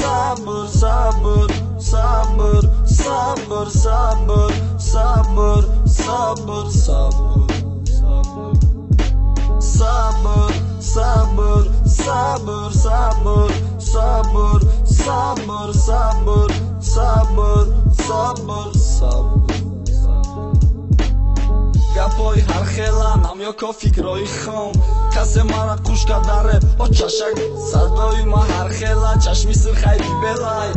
sabır, sabır, sabır, sabır, sabır, sabır, sabır, sabır, sabır, sabır, sabır, sabır, sabır, sabır, sabır, sabır, sabır, sabır. Gapoi harxela намёко фикрои хом касе мара кушка даре о чашак садои ма harxela чашми сир хайби белай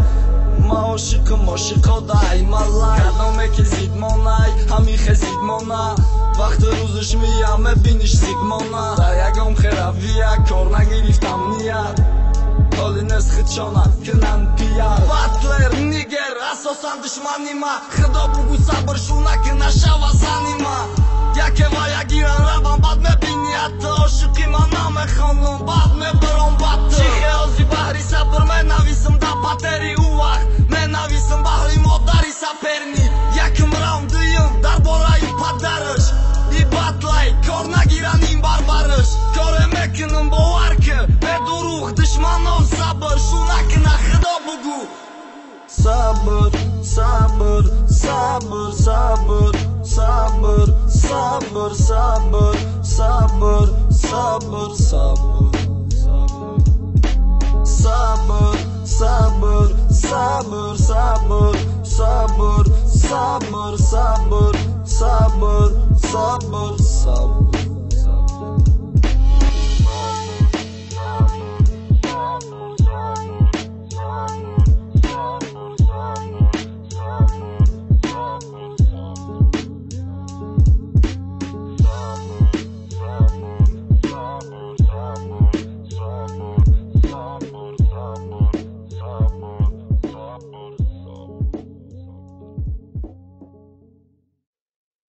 ма ошиқым ошиқодай малай кадоме ки зидмонай ҳамин хезидмона вақти рӯзиш мияме биниш зидмона дар ягон херавия кор нагирифтам ният ҳоли нест хидшона кунам пияр батлер нигер асосан душманима худо бугӯ сабр шунаки нашава занима яке ва ягиран равам бад мебини ҳатто ошиқи ман намехонам бад мебарам баттр чи хеози баҳри сабр менависам да патери ӯ вақт менависам баҳри модари саперни якм равндуюм дар бораи падараш и батлай кор нагиран ин барбараш коре мекунам бовар ки бедурух душманов сабр шунакина худо бугӯ sabır, sabır, sabır, sabır, sabır, sabır, sabır, sabır, sabır, sabır, sabır, sabır, sabır, sabır, sabır, sabır, sabır, sabır, sabır, sabır.